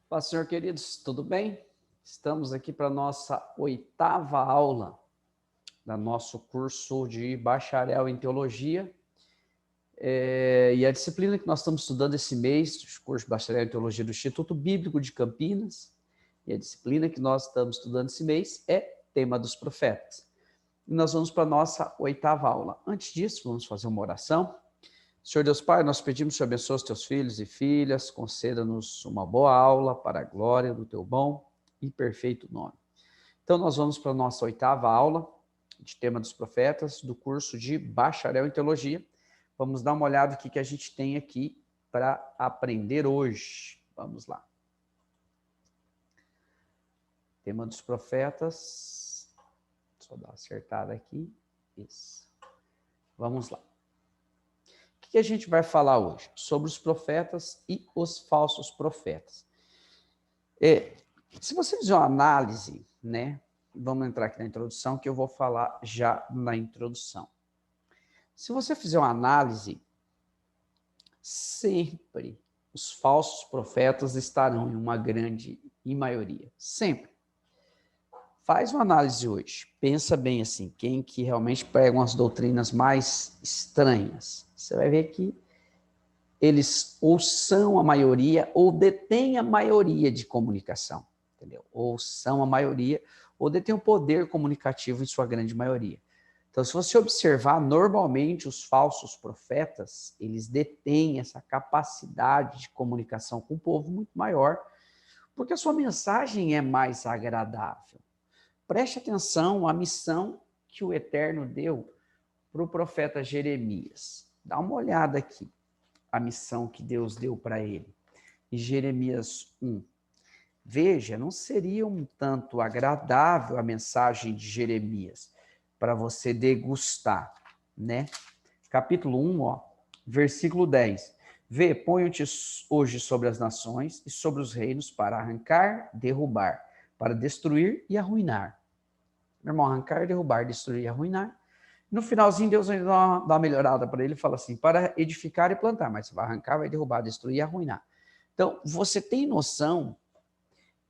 Paz, Senhor, queridos, tudo bem? Estamos aqui para a nossa 8ª aula do nosso curso de bacharel em teologia. E a disciplina que nós estamos estudando esse mês, o curso de bacharel em teologia do Instituto Bíblico de Campinas, e a disciplina que nós estamos estudando esse mês é Tema dos Profetas. E nós vamos para a nossa 8ª aula. Antes disso, vamos fazer uma oração. Senhor Deus Pai, nós pedimos que o Senhor abençoe os teus filhos e filhas, conceda-nos uma boa aula para a glória do teu bom e perfeito nome. Então, nós vamos para a nossa 8ª aula de Tema dos Profetas, do curso de Bacharel em Teologia. Vamos dar uma olhada no que a gente tem aqui para aprender hoje. Vamos lá. Tema dos Profetas. Deixa eu dar uma acertada aqui. Isso. Vamos lá. O que a gente vai falar hoje? Sobre os profetas e os falsos profetas. Se você fizer uma análise, né? Vamos entrar aqui na introdução, que eu vou falar já na introdução. Se você fizer uma análise, sempre os falsos profetas estarão em uma grande maioria. Sempre. Faz uma análise hoje. Pensa bem assim, quem que realmente pregam as doutrinas mais estranhas. Você vai ver que eles ou são a maioria ou detêm a maioria de comunicação, entendeu? Ou são a maioria ou detêm o poder comunicativo em sua grande maioria. Então, se você observar, normalmente os falsos profetas, eles detêm essa capacidade de comunicação com o povo muito maior, porque a sua mensagem é mais agradável. Preste atenção à missão que o Eterno deu para o profeta Jeremias. Dá uma olhada aqui, a missão que Deus deu para ele. Em Jeremias 1. Veja, não seria um tanto agradável a mensagem de Jeremias para você degustar, né? Capítulo 1, ó, versículo 10. Vê, ponho-te hoje sobre as nações e sobre os reinos para arrancar, derrubar, para destruir e arruinar. Meu irmão, arrancar, derrubar, destruir e arruinar. No finalzinho, Deus ainda dá uma melhorada para ele e fala assim, para edificar e plantar, mas você vai arrancar, vai derrubar, destruir e arruinar. Então, você tem noção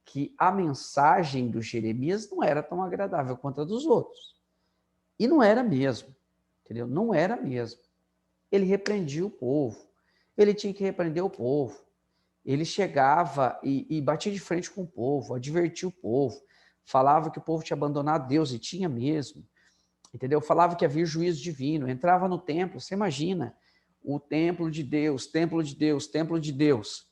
que a mensagem do Jeremias não era tão agradável quanto a dos outros. E não era mesmo, entendeu? Não era mesmo. Ele repreendia o povo, ele tinha que repreender o povo. Ele chegava e batia de frente com o povo, advertia o povo, falava que o povo tinha abandonado Deus, e tinha mesmo. Entendeu? Falava que havia juízo divino, entrava no templo, você imagina, o templo de Deus, templo de Deus, templo de Deus.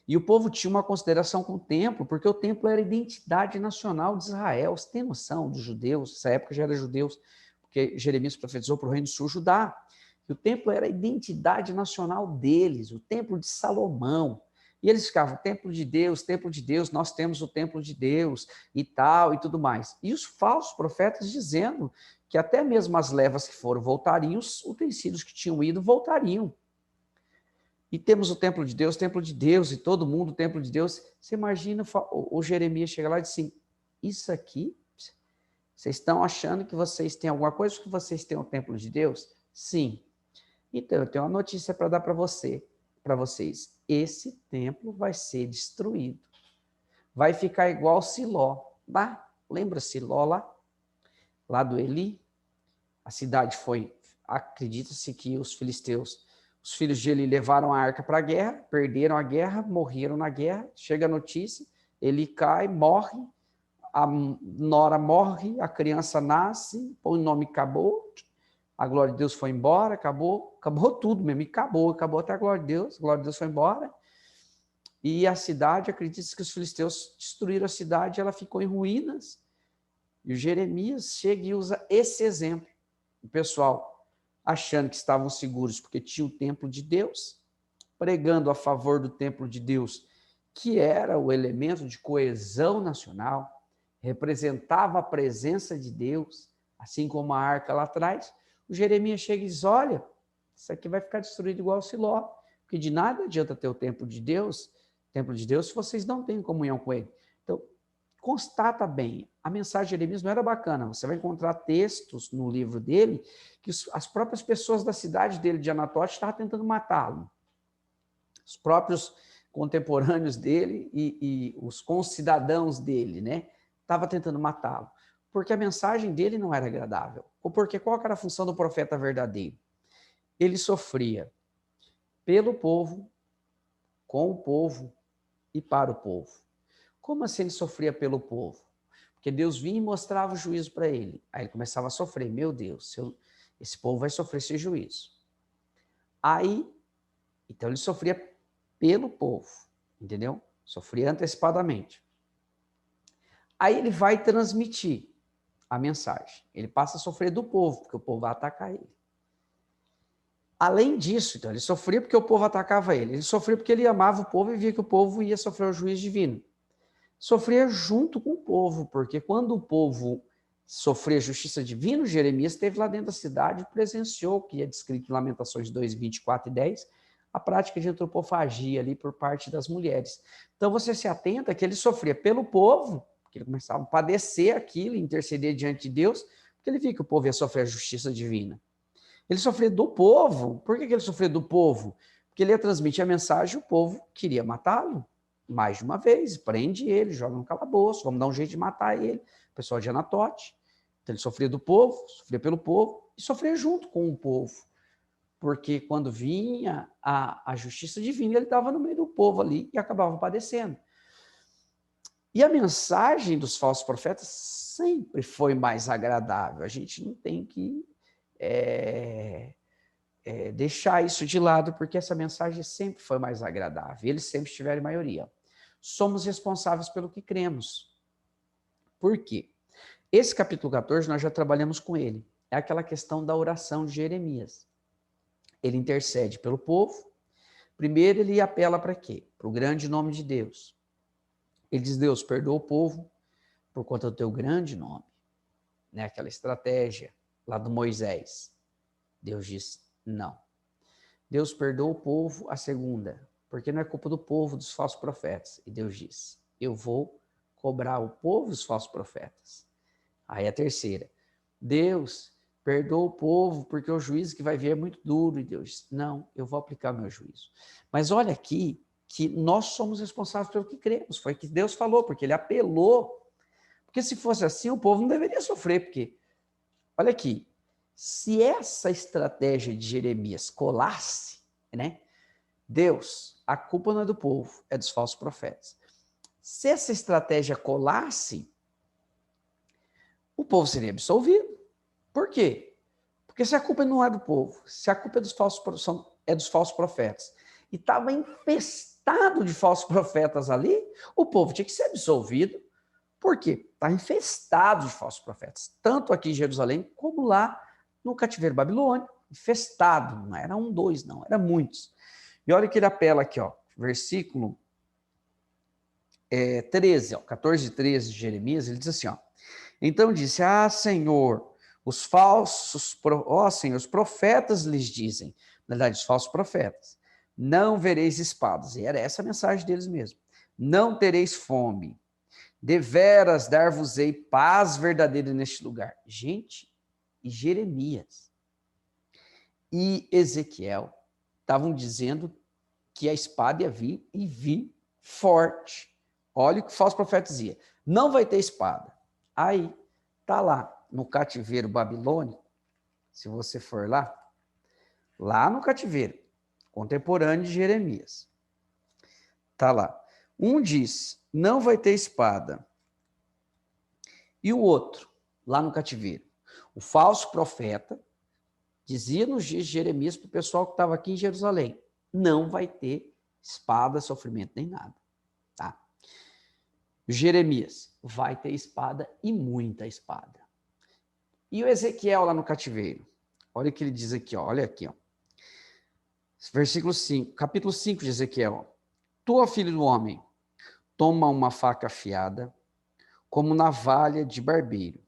E o povo tinha uma consideração com o templo, porque o templo era a identidade nacional de Israel. Você tem noção dos judeus? Nessa época já era judeus, porque Jeremias profetizou para o reino do sul, Judá. E o templo era a identidade nacional deles, o templo de Salomão. E eles ficavam, templo de Deus, nós temos o templo de Deus e tal e tudo mais. E os falsos profetas dizendo que até mesmo as levas que foram voltariam, os utensílios que tinham ido voltariam. E temos o templo de Deus, e todo mundo o templo de Deus. Você imagina, o Jeremias chega lá e diz assim, isso aqui, vocês estão achando que vocês têm alguma coisa porque vocês têm o templo de Deus? Sim. Então, eu tenho uma notícia para dar para vocês. Esse templo vai ser destruído. Vai ficar igual Siló. Lembra Siló lá? Lá do Eli? A cidade foi, acredita-se que os filisteus, os filhos de Eli levaram a arca para a guerra, perderam a guerra, morreram na guerra, chega a notícia, Eli cai, morre, a nora morre, a criança nasce, põe o nome acabou, a glória de Deus foi embora, acabou tudo mesmo, acabou até a glória de Deus foi embora, e a cidade, acredita-se que os filisteus destruíram a cidade, ela ficou em ruínas, e o Jeremias chega e usa esse exemplo, o pessoal achando que estavam seguros porque tinha o templo de Deus, pregando a favor do templo de Deus, que era o elemento de coesão nacional, representava a presença de Deus, assim como a arca lá atrás. O Jeremias chega e diz, olha, isso aqui vai ficar destruído igual o Siló, porque de nada adianta ter o templo de Deus, se vocês não têm comunhão com ele. Então, constata bem, a mensagem de Jeremias não era bacana, você vai encontrar textos no livro dele que as próprias pessoas da cidade dele, de Anatote, estavam tentando matá-lo. Os próprios contemporâneos dele e os concidadãos dele, né? Estava tentando matá-lo. Porque a mensagem dele não era agradável. Ou porque qual era a função do profeta verdadeiro? Ele sofria pelo povo, com o povo e para o povo. Como assim ele sofria pelo povo? Porque Deus vinha e mostrava o juízo para ele. Aí ele começava a sofrer. Meu Deus, esse povo vai sofrer esse juízo. Aí, então ele sofria pelo povo, entendeu? Sofria antecipadamente. Aí ele vai transmitir a mensagem. Ele passa a sofrer do povo, porque o povo vai atacar ele. Além disso, então, ele sofria porque o povo atacava ele. Ele sofria porque ele amava o povo e via que o povo ia sofrer o juízo divino. Sofria junto com o povo, porque quando o povo sofria justiça divina, Jeremias esteve lá dentro da cidade e presenciou, que é descrito em Lamentações 2, 24 e 10, a prática de antropofagia ali por parte das mulheres. Então você se atenta que ele sofria pelo povo, porque ele começava a padecer aquilo, interceder diante de Deus, porque ele via que o povo ia sofrer a justiça divina. Ele sofria do povo. Por que ele sofria do povo? Porque ele ia transmitir a mensagem e o povo queria matá-lo. Mais de uma vez, prende ele, joga no calabouço, vamos dar um jeito de matar ele. O pessoal de Anatote. Então ele sofria do povo, sofria pelo povo e sofria junto com o povo. Porque quando vinha a justiça divina, ele estava no meio do povo ali e acabava padecendo. E a mensagem dos falsos profetas sempre foi mais agradável. A gente não tem que deixar isso de lado, porque essa mensagem sempre foi mais agradável. Eles sempre estiveram em maioria. Somos responsáveis pelo que cremos. Por quê? Esse capítulo 14, nós já trabalhamos com ele. É aquela questão da oração de Jeremias. Ele intercede pelo povo. Primeiro, ele apela para quê? Para o grande nome de Deus. Ele diz, Deus, perdoa o povo por conta do teu grande nome. Né? Aquela estratégia lá do Moisés. Deus diz, não. Deus perdoa o povo, a segunda, porque não é culpa do povo, dos falsos profetas. E Deus diz, eu vou cobrar o povo dos falsos profetas. Aí a terceira, Deus perdoa o povo, porque o juízo que vai vir é muito duro. E Deus diz, não, eu vou aplicar meu juízo. Mas olha aqui, que nós somos responsáveis pelo que cremos. Foi o que Deus falou, porque ele apelou. Porque se fosse assim, o povo não deveria sofrer, porque, olha aqui, se essa estratégia de Jeremias colasse, né? Deus, a culpa não é do povo, é dos falsos profetas. Se essa estratégia colasse, o povo seria absolvido. Por quê? Porque se a culpa não é do povo, se a culpa é dos falsos profetas, e estava infestado de falsos profetas ali, o povo tinha que ser absolvido. Por quê? Está infestado de falsos profetas, tanto aqui em Jerusalém, como lá no cativeiro babilônico, infestado, não era um, dois, não, era muitos. E olha que ele apela aqui, ó, versículo 13, ó, 14 e 13 de Jeremias, ele diz assim, ó, então disse, Senhor, os falsos, Senhor, os profetas lhes dizem, na verdade, os falsos profetas, não vereis espadas, e era essa a mensagem deles mesmo, não tereis fome, deveras dar-vos-ei paz verdadeira neste lugar. Gente, e Jeremias e Ezequiel estavam dizendo que a espada ia vir e vir forte. Olha o que o falso profeta dizia, não vai ter espada. Aí, tá lá no cativeiro babilônico, se você for lá no cativeiro, contemporâneo de Jeremias, tá lá. Um diz, não vai ter espada. E o outro, lá no cativeiro, o falso profeta dizia nos dias de Jeremias para o pessoal que estava aqui em Jerusalém, não vai ter espada, sofrimento, nem nada. Tá? Jeremias, vai ter espada e muita espada. E o Ezequiel lá no cativeiro? Olha o que ele diz aqui, ó, olha aqui. Ó. Versículo 5, capítulo 5 de Ezequiel. Ó. Tu, filho do homem, toma uma faca afiada, como navalha de barbeiro,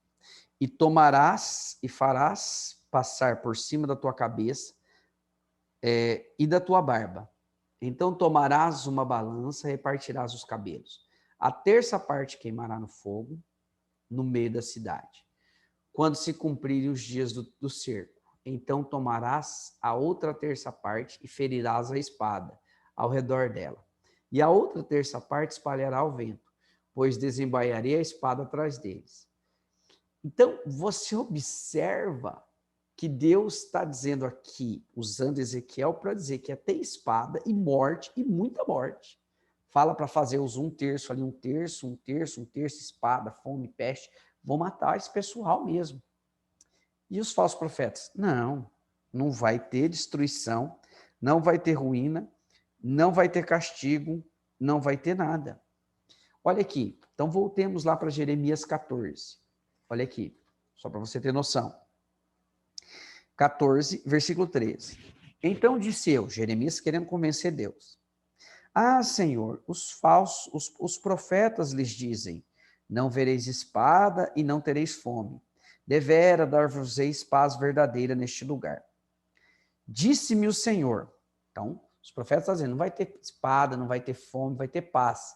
e tomarás e farás passar por cima da tua cabeça e da tua barba. Então tomarás uma balança e repartirás os cabelos. A terça parte queimará no fogo, no meio da cidade. Quando se cumprirem os dias do cerco, então tomarás a outra terça parte e ferirás a espada ao redor dela. e a outra terça parte espalhará ao vento, pois desembaiarei a espada atrás deles. Então, você observa que Deus está dizendo aqui, usando Ezequiel para dizer que ia ter espada e morte, e muita morte. Fala para fazer os um terço ali, um terço, espada, fome, peste. Vão matar esse pessoal mesmo. E os falsos profetas? Não, não vai ter destruição, não vai ter ruína, não vai ter castigo, não vai ter nada. Olha aqui, então voltemos lá para Jeremias 14. Olha aqui, só para você ter noção. 14, versículo 13. Então disse eu, Jeremias querendo convencer Deus. Ah, Senhor, os profetas lhes dizem, não vereis espada e não tereis fome. Devera dar-vos-eis paz verdadeira neste lugar. Disse-me o Senhor. Então, os profetas estão dizendo, não vai ter espada, não vai ter fome, vai ter paz.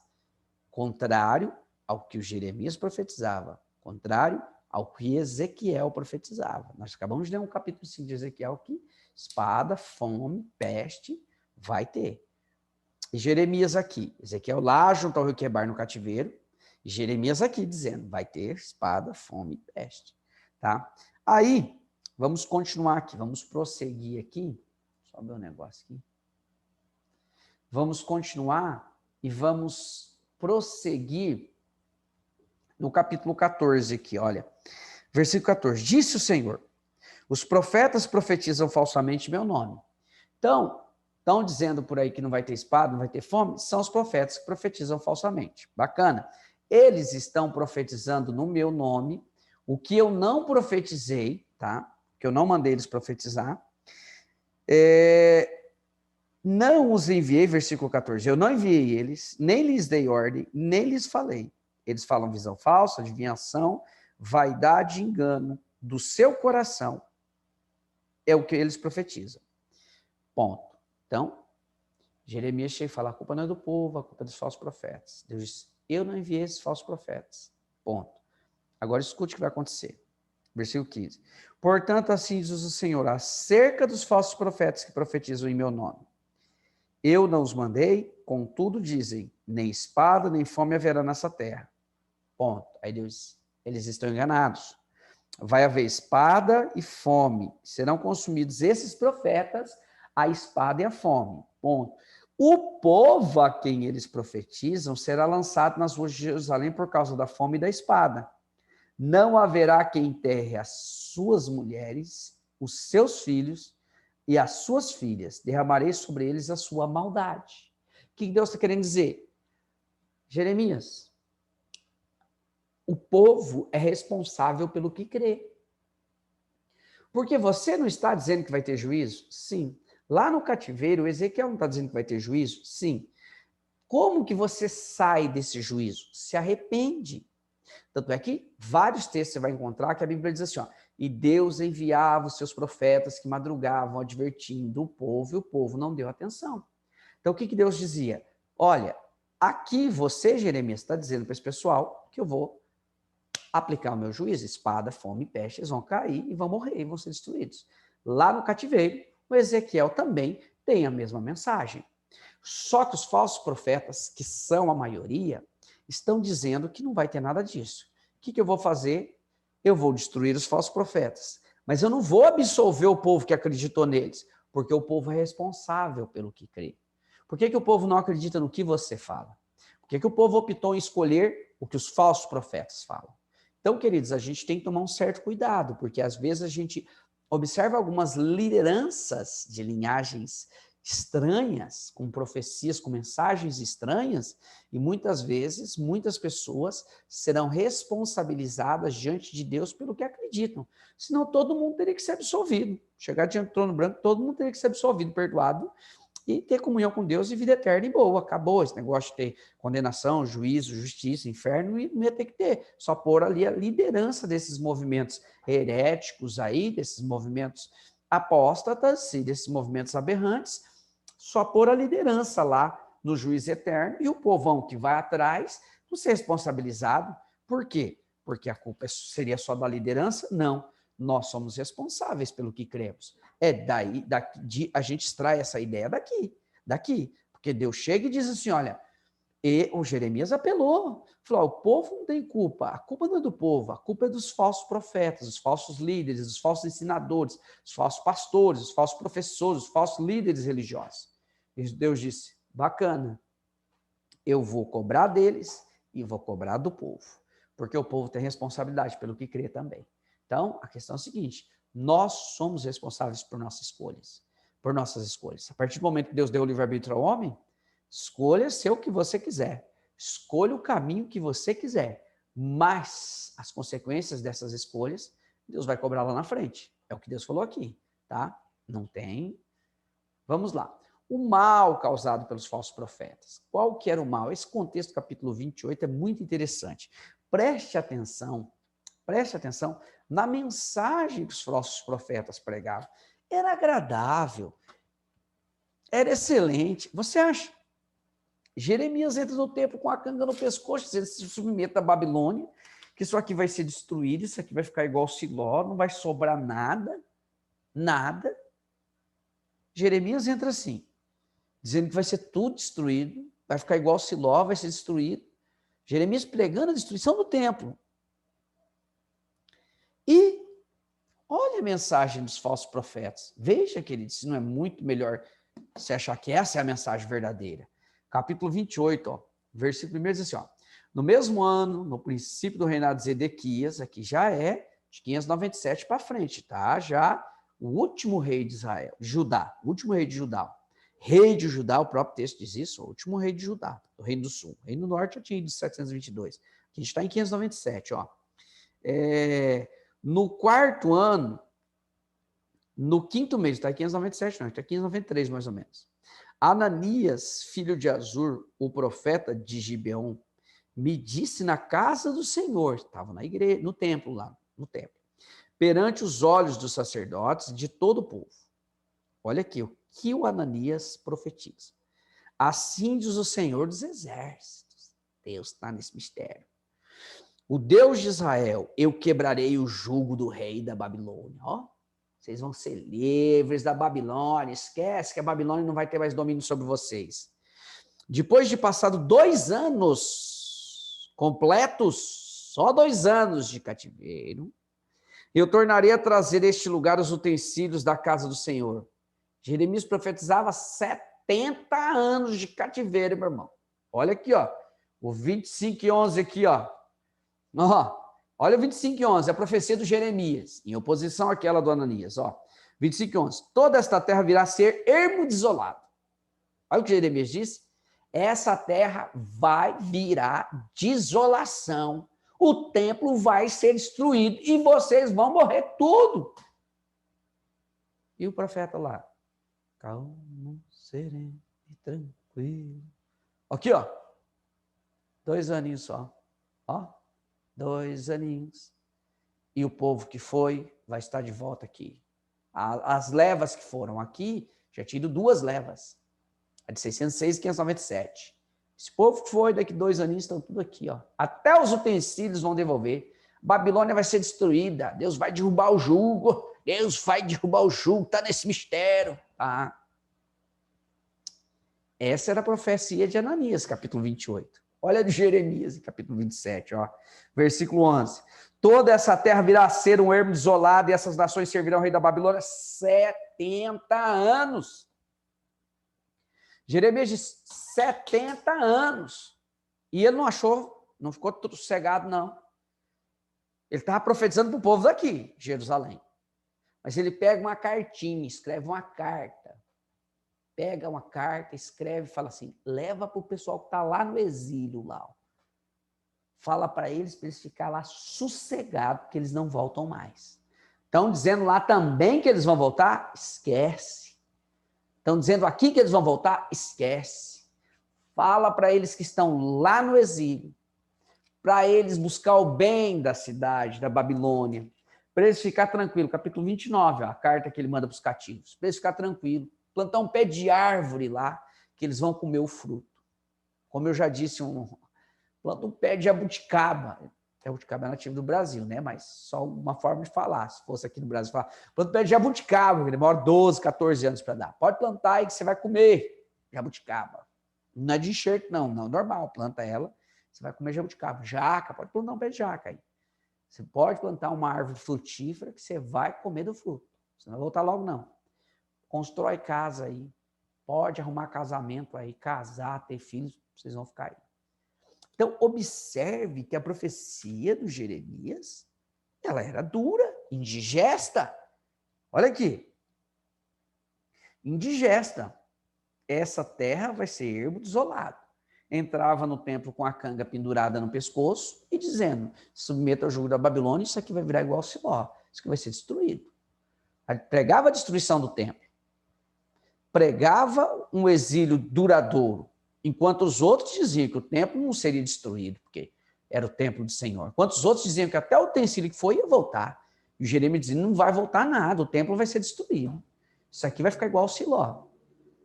Contrário ao que o Jeremias profetizava. Contrário ao que Ezequiel profetizava. Nós acabamos de ler um capítulo 5 de Ezequiel que espada, fome, peste vai ter. E Jeremias aqui, Ezequiel lá junto ao rio Quebar no cativeiro, e Jeremias aqui dizendo, vai ter espada, fome e peste. Tá? Aí, vamos continuar aqui, vamos prosseguir aqui. Só ver um negócio aqui. Vamos continuar e vamos prosseguir no capítulo 14 aqui, olha. Versículo 14. Disse o Senhor, os profetas profetizam falsamente meu nome. Então, estão dizendo por aí que não vai ter espada, não vai ter fome, são os profetas que profetizam falsamente. Bacana. Eles estão profetizando no meu nome o que eu não profetizei, tá? Que eu não mandei eles profetizar. Não os enviei, versículo 14, eu não enviei eles, nem lhes dei ordem, nem lhes falei. Eles falam visão falsa, adivinhação, vaidade e engano do seu coração. É o que eles profetizam. Ponto. Então, Jeremias chega e fala, a culpa não é do povo, a culpa é dos falsos profetas. Deus diz, eu não enviei esses falsos profetas. Ponto. Agora escute o que vai acontecer. Versículo 15. Portanto, assim diz o Senhor, acerca dos falsos profetas que profetizam em meu nome. Eu não os mandei, contudo dizem, nem espada, nem fome haverá nessa terra. Ponto. Aí Deus diz, eles estão enganados. Vai haver espada e fome. Serão consumidos esses profetas, a espada e a fome. Ponto. O povo a quem eles profetizam será lançado nas ruas de Jerusalém por causa da fome e da espada. Não haverá quem enterre as suas mulheres, os seus filhos e as suas filhas. Derramarei sobre eles a sua maldade. O que Deus está querendo dizer? Jeremias, o povo é responsável pelo que crê. Porque você não está dizendo que vai ter juízo? Sim. Lá no cativeiro, Ezequiel não está dizendo que vai ter juízo? Sim. Como que você sai desse juízo? Se arrepende. Tanto é que vários textos você vai encontrar que a Bíblia diz assim, ó, e Deus enviava os seus profetas que madrugavam advertindo o povo, e o povo não deu atenção. Então o que Deus dizia? Olha, aqui você, Jeremias, está dizendo para esse pessoal que eu vou aplicar o meu juízo, espada, fome, peste, eles vão cair e vão morrer, e vão ser destruídos. Lá no cativeiro, o Ezequiel também tem a mesma mensagem. Só que os falsos profetas, que são a maioria, estão dizendo que não vai ter nada disso. O que eu vou fazer? Eu vou destruir os falsos profetas. Mas eu não vou absolver o povo que acreditou neles, porque o povo é responsável pelo que crê. Por que o povo não acredita no que você fala? Por que o povo optou em escolher o que os falsos profetas falam? Então, queridos, a gente tem que tomar um certo cuidado, porque às vezes a gente observa algumas lideranças de linhagens estranhas, com profecias, com mensagens estranhas, e muitas vezes, muitas pessoas serão responsabilizadas diante de Deus pelo que acreditam. Senão todo mundo teria que ser absolvido. Chegar diante do trono branco, todo mundo teria que ser absolvido, perdoado, e ter comunhão com Deus e vida eterna e boa. Acabou esse negócio de ter condenação, juízo, justiça, inferno, e não ia ter que ter. Só pôr ali a liderança desses movimentos heréticos aí, desses movimentos apóstatas e desses movimentos aberrantes, só pôr a liderança lá no juízo eterno e o povão que vai atrás não ser responsabilizado. Por quê? Porque a culpa seria só da liderança? Não. Nós somos responsáveis pelo que cremos. É daí, a gente extrai essa ideia daqui. Porque Deus chega e diz assim, olha, E o Jeremias apelou, falou, o povo não tem culpa, a culpa não é do povo, a culpa é dos falsos profetas, dos falsos líderes, dos falsos ensinadores, dos falsos pastores, dos falsos professores, dos falsos líderes religiosos. E Deus disse, bacana, eu vou cobrar deles e vou cobrar do povo, porque o povo tem responsabilidade pelo que crê também. Então, a questão é a seguinte, nós somos responsáveis por nossas escolhas. A partir do momento que Deus deu o livre-arbítrio ao homem, escolha ser o que você quiser. Escolha o caminho que você quiser. Mas as consequências dessas escolhas, Deus vai cobrar lá na frente. É o que Deus falou aqui, tá? Não tem. Vamos lá. O mal causado pelos falsos profetas. Qual que era o mal? Esse contexto do capítulo 28 é muito interessante. Preste atenção na mensagem que os falsos profetas pregavam. Era agradável, era excelente. Você acha? Jeremias entra no templo com a canga no pescoço, ele se submete à Babilônia, que isso aqui vai ser destruído, isso aqui vai ficar igual Siló, não vai sobrar nada, nada. Jeremias entra assim, dizendo que vai ser tudo destruído, vai ficar igual Siló, vai ser destruído. Jeremias pregando a destruição do templo. E olha a mensagem dos falsos profetas. Veja, queridos, se não é muito melhor você achar que essa é a mensagem verdadeira. Capítulo 28, ó, versículo 1 diz assim, ó, no mesmo ano, no princípio do reinado de Zedequias, aqui já é de 597 para frente, tá? Já o último rei de Israel, Judá, o último rei de Judá. Rei de Judá, o próprio texto diz isso, o último rei de Judá, o reino do sul. O reino do norte já tinha ido de 722. Aqui a gente está em 597, ó. No quarto ano, no quinto mês, está em 597, não, está em 593 mais ou menos. Ananias, filho de Azur, o profeta de Gibeon, me disse na casa do Senhor, estava na igreja, no templo lá, no templo, perante os olhos dos sacerdotes e de todo o povo. Olha aqui, o que o Ananias profetiza. Assim diz o Senhor dos exércitos. Deus está nesse mistério. O Deus de Israel, eu quebrarei o jugo do rei da Babilônia. Ó, vocês vão ser livres da Babilônia. Esquece que a Babilônia não vai ter mais domínio sobre vocês. Depois de passado 2 anos completos, só 2 anos de cativeiro, eu tornarei a trazer a este lugar os utensílios da casa do Senhor. Jeremias profetizava 70 anos de cativeiro, meu irmão. Olha aqui, ó. O 25:11 aqui, ó. Olha o 25:11, a profecia do Jeremias, em oposição àquela do Ananias. 25:11, toda esta terra virá a ser ermo desolado. Olha o que Jeremias disse. Essa terra vai virar desolação. O templo vai ser destruído e vocês vão morrer tudo. E o profeta lá, calmo, sereno e tranquilo. Aqui, ó. 2 aninhos só. 2 aninhos. E o povo que foi vai estar de volta aqui. As levas que foram aqui, já tinha ido 2 levas. A de 606 e 597. Esse povo que foi, daqui 2 aninhos, estão tudo aqui, ó. Até os utensílios vão devolver. Babilônia vai ser destruída. Deus vai derrubar o jugo. Deus vai derrubar o jugo. Está nesse mistério. Tá? Essa era a profecia de Ananias, capítulo 28. Olha de Jeremias, capítulo 27, ó. Versículo 11. Toda essa terra virá a ser um ermo desolado e essas nações servirão ao rei da Babilônia 70 anos. Jeremias diz 70 anos. E ele não achou, não ficou sossegado, não. Ele estava profetizando para o povo daqui, Jerusalém. Mas ele pega uma cartinha, escreve uma carta. Pega uma carta, escreve e fala assim, leva para o pessoal que está lá no exílio, lá. Ó. Fala para eles ficarem lá sossegados, porque eles não voltam mais. Estão dizendo lá também que eles vão voltar? Esquece. Estão dizendo aqui que eles vão voltar? Esquece. Fala para eles que estão lá no exílio, para eles buscar o bem da cidade, da Babilônia, para eles ficar tranquilos. Capítulo 29, ó, a carta que ele manda para os cativos. Para eles ficar tranquilos. Plantar um pé de árvore lá, que eles vão comer o fruto. Como eu já disse, planta um pé de jabuticaba. Jabuticaba é nativo do Brasil, né? Mas só uma forma de falar. Se fosse aqui no Brasil, falar, planta um pé de jabuticaba, que demora 12, 14 anos para dar. Pode plantar aí que você vai comer jabuticaba. Não é de enxerto, não. Não, normal. Planta ela, você vai comer jabuticaba. Jaca, pode plantar um pé de jaca aí. Você pode plantar uma árvore frutífera que você vai comer do fruto. Você não vai voltar logo, não. Constrói casa aí. Pode arrumar casamento aí, casar, ter filhos, vocês vão ficar aí. Então, observe que a profecia do Jeremias, ela era dura, indigesta. Olha aqui. Indigesta. Essa terra vai ser ermo desolado. Entrava no templo com a canga pendurada no pescoço e dizendo, submeta ao jugo da Babilônia, isso aqui vai virar igual ao Siló. Isso aqui vai ser destruído. Pregava a destruição do templo. Pregava um exílio duradouro, enquanto os outros diziam que o templo não seria destruído, porque era o templo do Senhor. Enquanto os outros diziam que até o utensílio que foi ia voltar. E o Jeremias dizia, não vai voltar nada, o templo vai ser destruído. Isso aqui vai ficar igual ao Siló.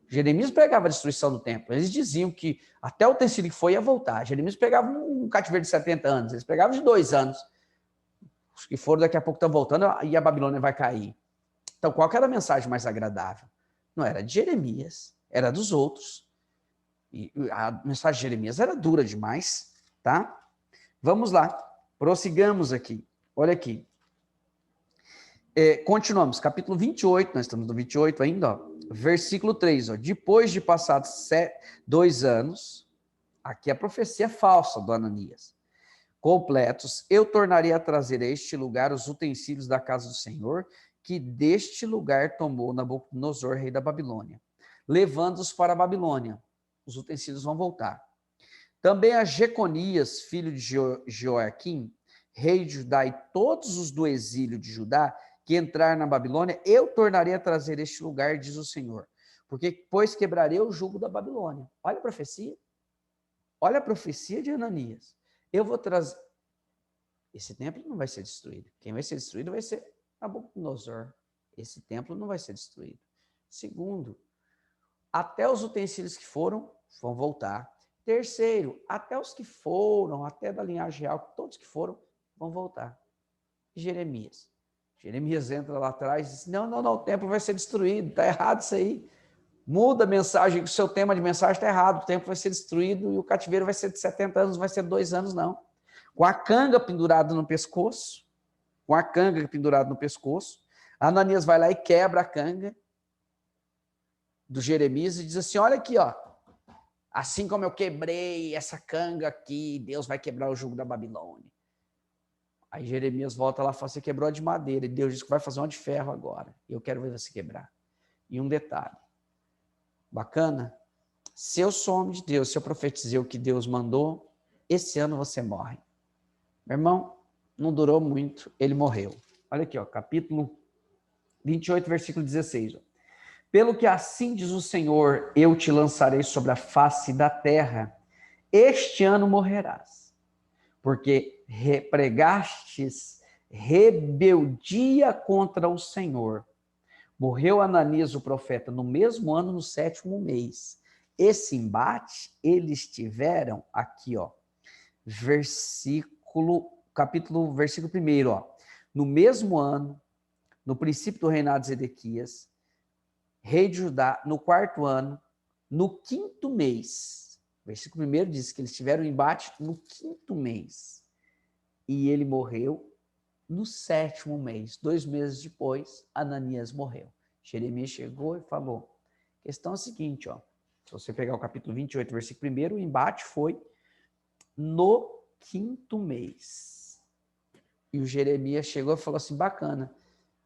Jeremias pregava a destruição do templo. Eles diziam que até o utensílio que foi ia voltar. Jeremias pregava um cativeiro de 70 anos, eles pregavam de 2 anos. Os que foram daqui a pouco estão voltando e a Babilônia vai cair. Então, qual que era a mensagem mais agradável? Não era de Jeremias, era dos outros. E a mensagem de Jeremias era dura demais, tá? Vamos lá, prossigamos aqui. Olha aqui. Continuamos, capítulo 28, nós estamos no 28 ainda, ó, versículo 3. Ó, depois de passados 2 anos, aqui a profecia é falsa do Ananias, completos, eu tornaria a trazer a este lugar os utensílios da casa do Senhor, que deste lugar tomou Nabucodonosor, rei da Babilônia, levando-os para a Babilônia. Os utensílios vão voltar. Também a Jeconias, filho de Joaquim, rei de Judá, e todos os do exílio de Judá, que entrar na Babilônia, eu tornarei a trazer este lugar, diz o Senhor, porque pois quebrarei o jugo da Babilônia. Olha a profecia. Olha a profecia de Ananias. Eu vou trazer... Esse templo não vai ser destruído. Quem vai ser destruído vai ser Nabucodonosor. Esse templo não vai ser destruído. Segundo, até os utensílios que foram, vão voltar. Terceiro, até os que foram, até da linhagem real, todos que foram, vão voltar. Jeremias. Jeremias entra lá atrás e diz, não, o templo vai ser destruído, está errado isso aí. Muda a mensagem, o seu tema de mensagem está errado, o templo vai ser destruído e o cativeiro vai ser de 70 anos, não vai ser 2 anos, não. Com a canga pendurada no pescoço, Ananias vai lá e quebra a canga do Jeremias e diz assim, olha aqui, ó, assim como eu quebrei essa canga aqui, Deus vai quebrar o jugo da Babilônia. Aí Jeremias volta lá e fala, você quebrou a de madeira, e Deus diz que vai fazer uma de ferro agora, e eu quero ver você quebrar. E um detalhe, bacana, se eu sou homem de Deus, se eu profetizei o que Deus mandou, esse ano você morre. Meu irmão, não durou muito, ele morreu. Olha aqui, ó, capítulo 28, versículo 16. Ó. Pelo que assim diz o Senhor, eu te lançarei sobre a face da terra, este ano morrerás, porque pregastes rebeldia contra o Senhor. Morreu Ananias, o profeta, no mesmo ano, no 7º mês. Esse embate, eles tiveram, aqui, ó, versículo 1, ó, no mesmo ano, no princípio do reinado de Zedequias, rei de Judá, no 4º ano, no 5º mês. Versículo 1 diz que eles tiveram um embate no 5º mês. E ele morreu no 7º mês. 2 meses depois, Ananias morreu. Jeremias chegou e falou, a questão é a seguinte, ó, se você pegar o capítulo 28, versículo 1, o embate foi no 5º mês. E o Jeremias chegou e falou assim, bacana,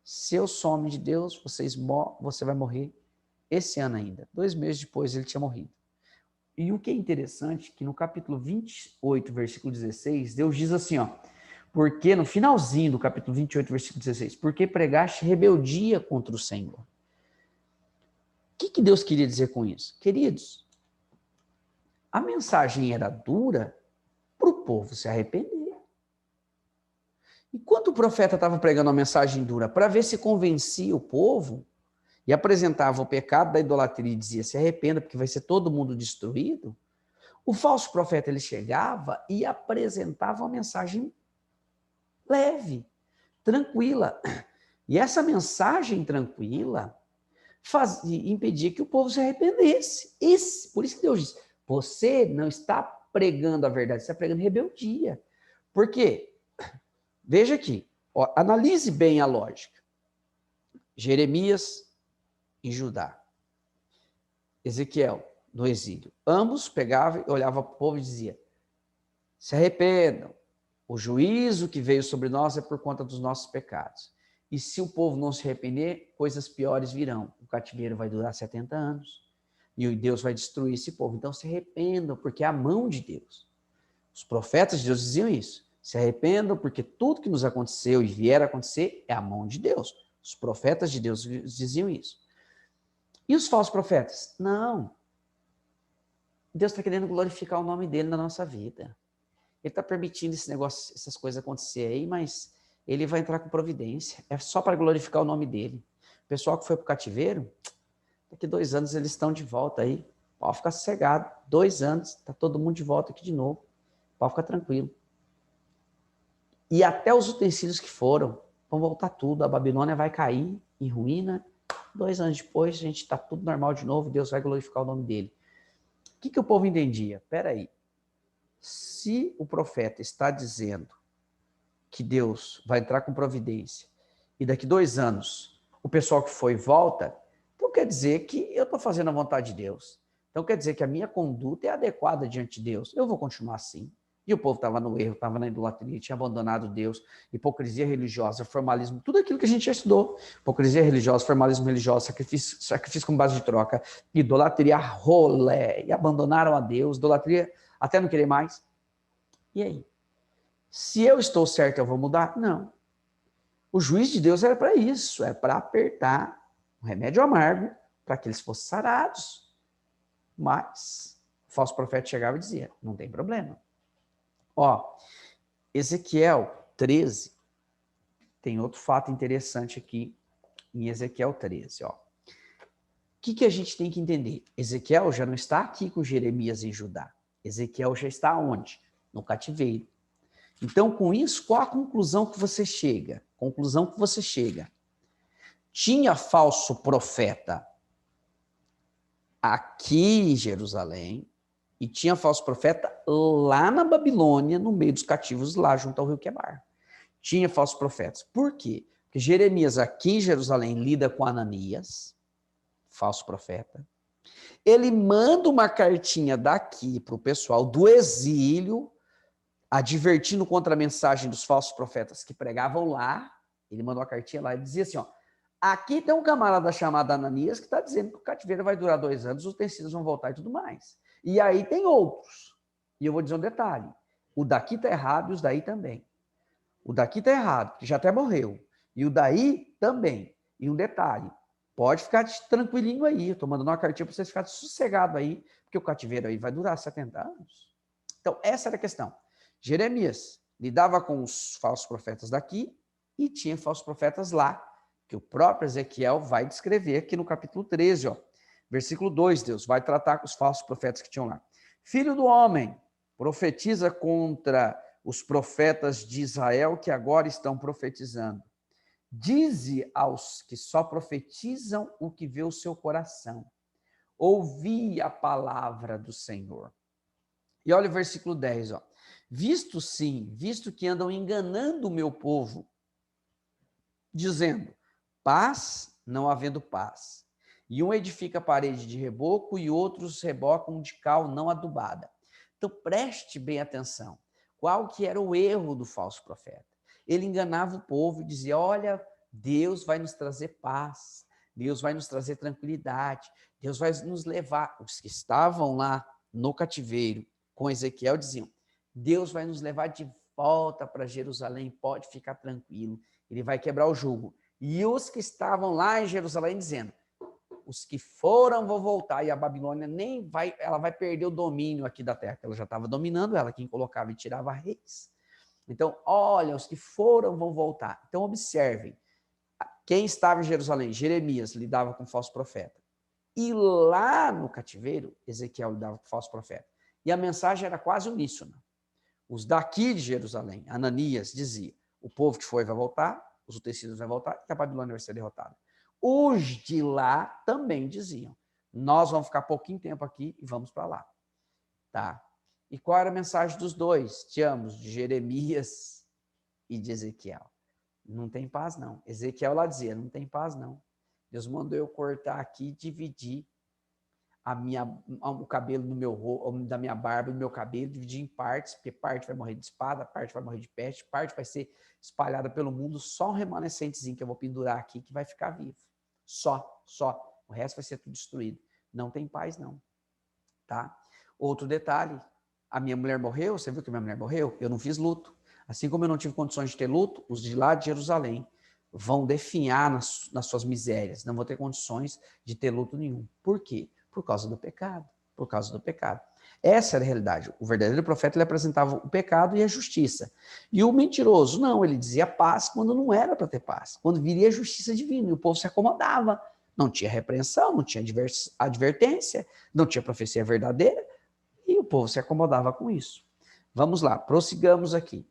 se eu sou homem de Deus, você vai morrer esse ano ainda. 2 meses depois ele tinha morrido. E o que é interessante, que no capítulo 28, versículo 16, Deus diz assim, ó, porque no finalzinho do capítulo 28, versículo 16, porque pregaste rebeldia contra o Senhor. O que Deus queria dizer com isso? Queridos, a mensagem era dura para o povo se arrepender. Enquanto o profeta estava pregando uma mensagem dura para ver se convencia o povo e apresentava o pecado da idolatria e dizia, se arrependa porque vai ser todo mundo destruído, o falso profeta ele chegava e apresentava uma mensagem leve, tranquila. E essa mensagem tranquila impedia que o povo se arrependesse. Por isso que Deus diz, Você não está pregando a verdade, você está pregando rebeldia. Por quê? Veja aqui, ó, analise bem a lógica. Jeremias em Judá, Ezequiel no exílio. Ambos pegavam e olhavam para o povo e diziam: se arrependam, o juízo que veio sobre nós é por conta dos nossos pecados. E se o povo não se arrepender, coisas piores virão. O cativeiro vai durar 70 anos. E Deus vai destruir esse povo. Então se arrependam, porque é a mão de Deus. Os profetas de Deus diziam isso. Se arrependam, porque tudo que nos aconteceu e vier a acontecer é a mão de Deus. Os profetas de Deus diziam isso. E os falsos profetas? Não. Deus está querendo glorificar o nome dele na nossa vida. Ele está permitindo esse negócio, essas coisas acontecer aí, mas ele vai entrar com providência. É só para glorificar o nome dele. O pessoal que foi para o cativeiro, daqui 2 anos eles estão de volta aí. Pode ficar sossegado. 2 anos, está todo mundo de volta aqui de novo. Pode ficar tranquilo. E até os utensílios que foram, vão voltar tudo. A Babilônia vai cair em ruína. 2 anos depois, a gente está tudo normal de novo. Deus vai glorificar o nome dele. O que o povo entendia? Espera aí. Se o profeta está dizendo que Deus vai entrar com providência e daqui 2 anos o pessoal que foi volta, então quer dizer que eu estou fazendo a vontade de Deus. Então quer dizer que a minha conduta é adequada diante de Deus. Eu vou continuar assim. E o povo estava no erro, estava na idolatria, tinha abandonado Deus, hipocrisia religiosa, formalismo, tudo aquilo que a gente já estudou. Hipocrisia religiosa, formalismo religioso, sacrifício com base de troca, idolatria, rolé, e abandonaram a Deus, idolatria até não querer mais. E aí? Se eu estou certo, eu vou mudar? Não. O juiz de Deus era para isso, é para apertar o remédio amargo para que eles fossem sarados. Mas o falso profeta chegava e dizia: não tem problema. Ó, Ezequiel 13, tem outro fato interessante aqui em Ezequiel 13, ó. O que a gente tem que entender? Ezequiel já não está aqui com Jeremias em Judá. Ezequiel já está onde? No cativeiro. Então, com isso, qual a conclusão que você chega? Conclusão que você chega. Tinha falso profeta aqui em Jerusalém e tinha falso profeta lá na Babilônia, no meio dos cativos, lá junto ao rio Quebar. Tinha falsos profetas. Por quê? Porque Jeremias aqui em Jerusalém lida com Ananias, falso profeta. Ele manda uma cartinha daqui para o pessoal do exílio, advertindo contra a mensagem dos falsos profetas que pregavam lá. Ele mandou uma cartinha lá e dizia assim, ó, aqui tem um camarada chamado Ananias que está dizendo que o cativeiro vai durar 2 anos, os utensílios vão voltar e tudo mais. E aí tem outros. E eu vou dizer um detalhe. O daqui está errado e os daí também. O daqui está errado, que já até morreu. E o daí também. E um detalhe, pode ficar tranquilinho aí. Eu estou mandando uma cartinha para vocês ficarem sossegados aí, porque o cativeiro aí vai durar 70 anos. Então, essa era a questão. Jeremias lidava com os falsos profetas daqui e tinha falsos profetas lá, que o próprio Ezequiel vai descrever aqui no capítulo 13, ó. Versículo 2, Deus vai tratar com os falsos profetas que tinham lá. Filho do homem, profetiza contra os profetas de Israel que agora estão profetizando. Dize aos que só profetizam o que vê o seu coração. Ouvi a palavra do Senhor. E olha o versículo 10, ó. Visto que andam enganando o meu povo, dizendo, paz, não havendo paz. E um edifica a parede de reboco e outros rebocam de cal não adubada. Então preste bem atenção. Qual que era o erro do falso profeta? Ele enganava o povo e dizia, olha, Deus vai nos trazer paz, Deus vai nos trazer tranquilidade, Deus vai nos levar. Os que estavam lá no cativeiro com Ezequiel diziam, Deus vai nos levar de volta para Jerusalém, pode ficar tranquilo, ele vai quebrar o jugo. E os que estavam lá em Jerusalém dizendo, os que foram vão voltar, e a Babilônia nem vai, ela vai perder o domínio aqui da terra, que ela já estava dominando ela, quem colocava e tirava reis. Então, olha, os que foram vão voltar. Então, observem, quem estava em Jerusalém? Jeremias lidava com falso profeta. E lá no cativeiro, Ezequiel lidava com falso profeta. E a mensagem era quase uníssona. Os daqui de Jerusalém, Ananias, dizia, o povo que foi vai voltar, os utensílios vão voltar e a Babilônia vai ser derrotada. Os de lá também diziam, nós vamos ficar pouquinho tempo aqui e vamos para lá. Tá. E qual era a mensagem dos dois? De ambos, de Jeremias e de Ezequiel. Não tem paz, não. Ezequiel lá dizia, não tem paz, não. Deus mandou eu cortar aqui e dividir o cabelo do meu, da minha barba e do meu cabelo, dividir em partes, porque parte vai morrer de espada, parte vai morrer de peste, parte vai ser espalhada pelo mundo, só um remanescentezinho que eu vou pendurar aqui que vai ficar vivo. Só. O resto vai ser tudo destruído. Não tem paz, não. Tá? Outro detalhe, a minha mulher morreu, você viu que a minha mulher morreu? Eu não fiz luto. Assim como eu não tive condições de ter luto, os de lá de Jerusalém vão definhar nas suas misérias, não vão ter condições de ter luto nenhum. Por quê? Por causa do pecado. Por causa do pecado. Essa era a realidade. O verdadeiro profeta, ele apresentava o pecado e a justiça. E o mentiroso, não, ele dizia paz quando não era para ter paz. Quando viria a justiça divina, e o povo se acomodava. Não tinha repreensão, não tinha advertência, não tinha profecia verdadeira, e o povo se acomodava com isso. Vamos lá, prossigamos aqui.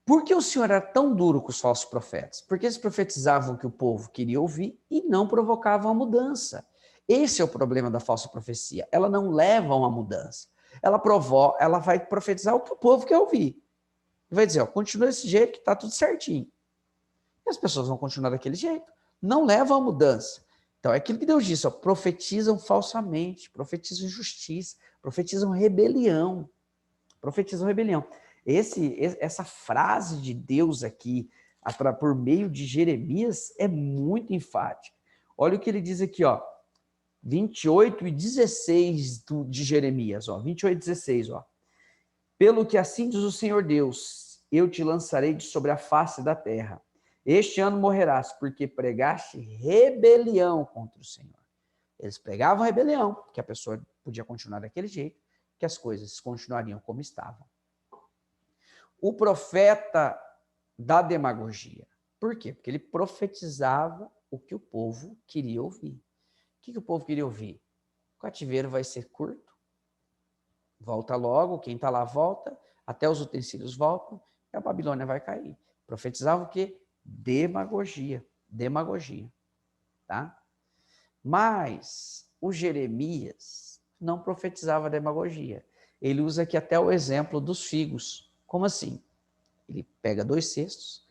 Por que o Senhor era tão duro com os falsos profetas? Porque eles profetizavam o que o povo queria ouvir e não provocavam a mudança. Esse é o problema da falsa profecia. Ela não leva a uma mudança. Ela vai profetizar o que o povo quer ouvir. Vai dizer, ó, continua desse jeito que está tudo certinho. E as pessoas vão continuar daquele jeito. Não leva a mudança. Então, é aquilo que Deus disse, ó, profetizam falsamente, profetizam injustiça, profetizam rebelião. Profetizam rebelião. Essa frase de Deus aqui, por meio de Jeremias, é muito enfática. Olha o que ele diz aqui, ó, 28 e 16 de Jeremias, ó, 28 e 16, ó. Pelo que assim diz o Senhor Deus, eu te lançarei de sobre a face da terra. Este ano morrerás, porque pregaste rebelião contra o Senhor. Eles pregavam rebelião, que a pessoa podia continuar daquele jeito, que as coisas continuariam como estavam. O profeta da demagogia. Por quê? Porque ele profetizava o que o povo queria ouvir. O que o povo queria ouvir? O cativeiro vai ser curto, volta logo, quem está lá volta, até os utensílios voltam, e a Babilônia vai cair. Profetizava o quê? Demagogia. Tá? Mas o Jeremias não profetizava demagogia. Ele usa aqui até o exemplo dos figos. Como assim? Ele pega 2 cestos,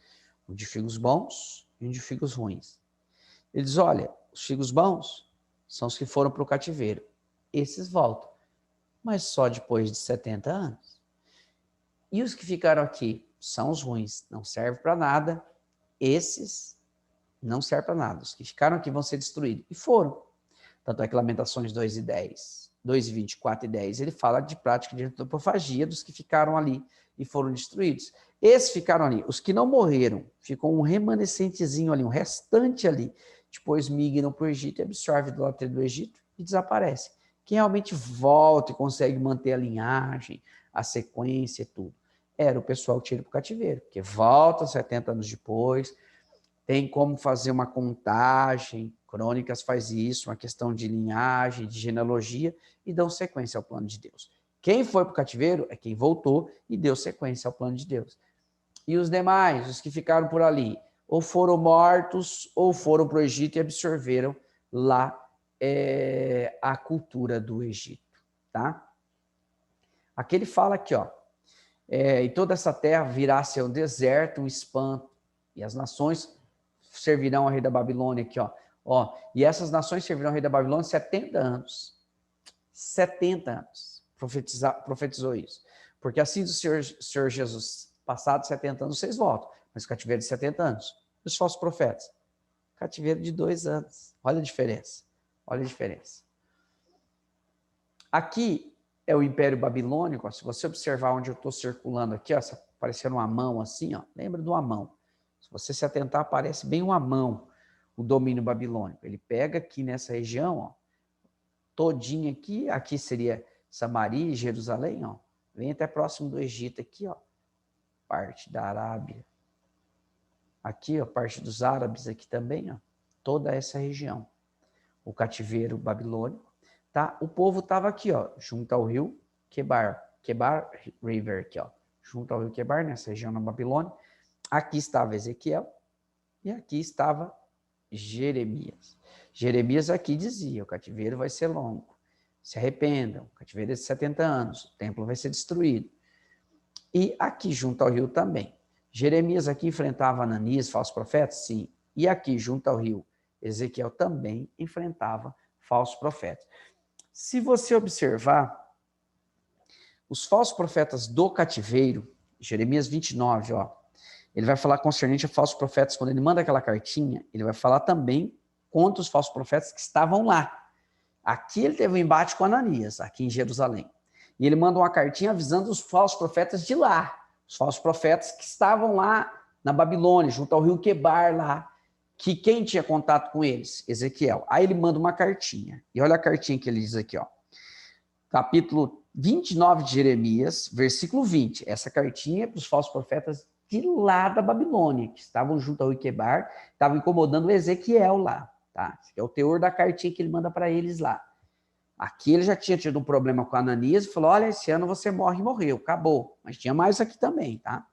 um de figos bons e um de figos ruins. Ele diz, olha, os figos bons são os que foram para o cativeiro. Esses voltam, mas só depois de 70 anos. E os que ficaram aqui são os ruins, não servem para nada. Esses não servem para nada. Os que ficaram aqui vão ser destruídos. E foram. Tanto é que Lamentações 2 e 10, 2 e 24 e 10, ele fala de prática de antropofagia dos que ficaram ali e foram destruídos. Esses ficaram ali. Os que não morreram, ficou um remanescentezinho ali, um restante ali. Depois migram para o Egito e absorve do idolatria do Egito e desaparece. Quem realmente volta e consegue manter a linhagem, a sequência e tudo, era o pessoal que tira para o cativeiro, porque volta 70 anos depois, tem como fazer uma contagem, Crônicas faz isso, uma questão de linhagem, de genealogia, e dão sequência ao plano de Deus. Quem foi para o cativeiro é quem voltou e deu sequência ao plano de Deus. E os demais, os que ficaram por ali, ou foram mortos, ou foram para o Egito e absorveram lá a cultura do Egito. Tá? Aqui ele fala aqui, ó, e toda essa terra virá a ser um deserto, um espanto, e as nações servirão ao rei da Babilônia aqui, ó. E essas nações servirão ao rei da Babilônia 70 anos. 70 anos. Profetizou isso. Porque assim do Senhor Jesus, passados 70 anos, vocês voltam. Mas cativeiro de 70 anos. E os falsos profetas? Cativeiro de 2 anos. Olha a diferença. Olha a diferença. Aqui é o Império Babilônico. Ó, se você observar onde eu estou circulando aqui, ó, parecendo uma mão assim, ó, lembra de uma mão. Se você se atentar, parece bem uma mão, o domínio babilônico. Ele pega aqui nessa região, ó, todinha aqui seria Samaria e Jerusalém, ó, vem até próximo do Egito aqui, ó, parte da Arábia. Aqui, ó, parte dos árabes aqui também, ó, toda essa região. O cativeiro babilônico, tá? O povo estava aqui, ó, junto ao rio Quebar River aqui, ó, junto ao rio Quebar, nessa região na Babilônia. Aqui estava Ezequiel e aqui estava Jeremias. Jeremias aqui dizia, o cativeiro vai ser longo. se arrependam, o cativeiro é de 70 anos, o templo vai ser destruído. E aqui, junto ao rio também. Jeremias aqui enfrentava Ananias, falsos profetas? Sim. E aqui, junto ao rio, Ezequiel também enfrentava falsos profetas. Se você observar, os falsos profetas do cativeiro, Jeremias 29, ó, ele vai falar concernente a falsos profetas, quando ele manda aquela cartinha, ele vai falar também contra os falsos profetas que estavam lá. Aqui ele teve um embate com Ananias, aqui em Jerusalém. E ele manda uma cartinha avisando os falsos profetas de lá, os falsos profetas que estavam lá na Babilônia, junto ao rio Quebar lá, que quem tinha contato com eles? Ezequiel. Aí ele manda uma cartinha. E olha a cartinha que ele diz aqui, ó. Capítulo 29 de Jeremias, versículo 20. Essa cartinha é para os falsos profetas de lá da Babilônia, que estavam junto ao rio Quebar, estavam incomodando Ezequiel lá. Tá? Esse é o teor da cartinha que ele manda para eles lá. Aqui ele já tinha tido um problema com Ananias e falou, olha, esse ano você morre e morreu, acabou. Mas tinha mais aqui também, tá?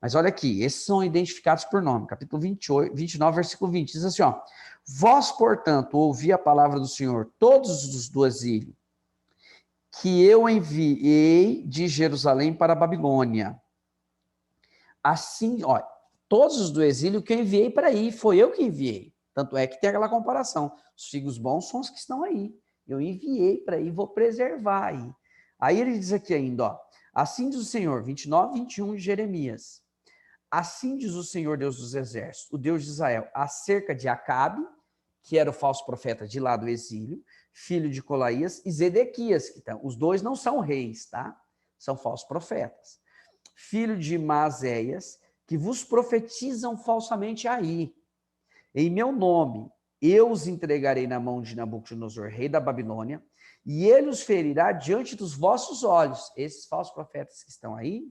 Mas olha aqui, esses são identificados por nome. Capítulo 29, versículo 20, diz assim, ó. Vós, portanto, ouvi a palavra do Senhor, todos os do exílio, que eu enviei de Jerusalém para a Babilônia. Assim, ó, todos os do exílio que eu enviei para aí, foi eu que enviei. Tanto é que tem aquela comparação. Os figos bons são os que estão aí. Eu enviei para aí, vou preservar aí. Aí ele diz aqui ainda, ó. Assim diz o Senhor, 29, 21 de Jeremias. Assim diz o Senhor Deus dos Exércitos, o Deus de Israel, acerca de Acabe, que era o falso profeta de lá do exílio, filho de Colaías, e Zedequias, que os dois não são reis, tá? São falsos profetas. Filho de Maazéias, que vos profetizam falsamente aí. Em meu nome, eu os entregarei na mão de Nabucodonosor, rei da Babilônia, e ele os ferirá diante dos vossos olhos. Esses falsos profetas que estão aí,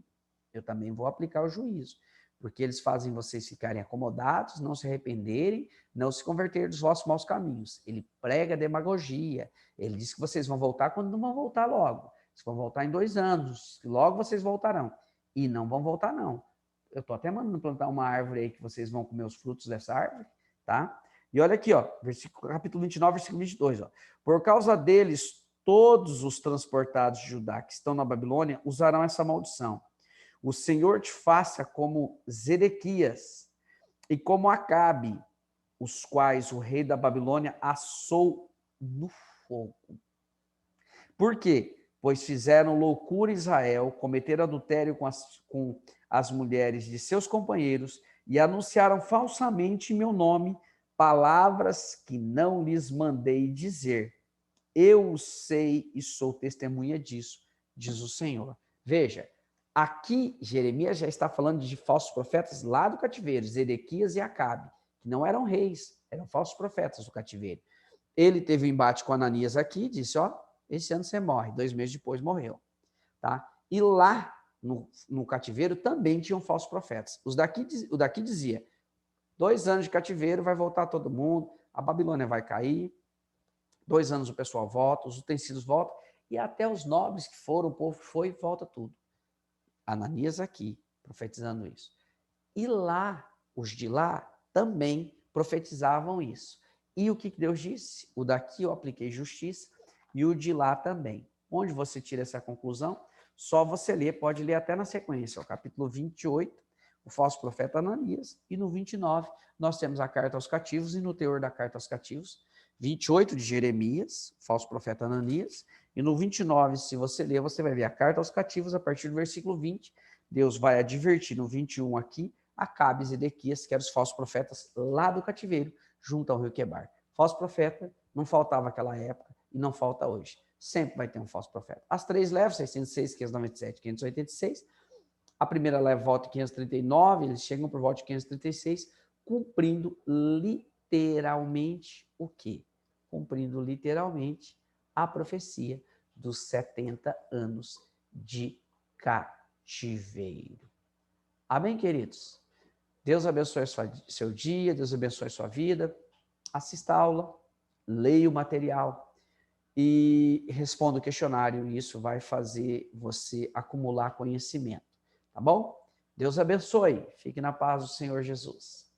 eu também vou aplicar o juízo, porque eles fazem vocês ficarem acomodados, não se arrependerem, não se converterem dos vossos maus caminhos. Ele prega demagogia, ele diz que vocês vão voltar quando não vão voltar logo. Vocês vão voltar em 2 anos, logo vocês voltarão. E não vão voltar, não. Eu estou até mandando plantar uma árvore aí que vocês vão comer os frutos dessa árvore, tá? E olha aqui, ó, capítulo 29, versículo 22, ó. Por causa deles, todos os transportados de Judá que estão na Babilônia usarão essa maldição. O Senhor te faça como Zedequias e como Acabe, os quais o rei da Babilônia assou no fogo. Por quê? Pois fizeram loucura em Israel, cometeram adultério com as mulheres de seus companheiros e anunciaram falsamente em meu nome palavras que não lhes mandei dizer. Eu sei e sou testemunha disso, diz o Senhor. Veja, aqui Jeremias já está falando de falsos profetas lá do cativeiro, Zedequias e Acabe, que não eram reis, eram falsos profetas do cativeiro. Ele teve um embate com Ananias aqui, disse, ó, esse ano você morre, 2 meses depois morreu. Tá? E lá no cativeiro também tinham falsos profetas. O daqui dizia, 2 anos de cativeiro vai voltar todo mundo, a Babilônia vai cair, 2 anos o pessoal volta, os utensílios voltam, e até os nobres que foram, o povo foi e volta tudo. Ananias aqui, profetizando isso. E lá, os de lá também profetizavam isso. E o que Deus disse? O daqui eu apliquei justiça e o de lá também. Onde você tira essa conclusão? Só você ler, pode ler até na sequência, o capítulo 28, o falso profeta Ananias, e no 29 nós temos a carta aos cativos, e no teor da carta aos cativos, 28 de Jeremias, falso profeta Ananias, e no 29, se você ler, você vai ver a carta aos cativos, a partir do versículo 20, Deus vai advertir no 21 aqui, Acabe e Zedequias, que eram os falsos profetas lá do cativeiro, junto ao rio Quebar. Falso profeta não faltava naquela época e não falta hoje. Sempre vai ter um falso profeta. As 3 levas, 606, 597, 586. A primeira leva volta em 539, eles chegam por volta de 536, cumprindo literalmente o quê? Cumprindo literalmente a profecia dos 70 anos de cativeiro. Amém, queridos? Deus abençoe seu dia, Deus abençoe sua vida. Assista a aula, leia o material e responda o questionário. E isso vai fazer você acumular conhecimento, tá bom? Deus abençoe. Fique na paz do Senhor Jesus.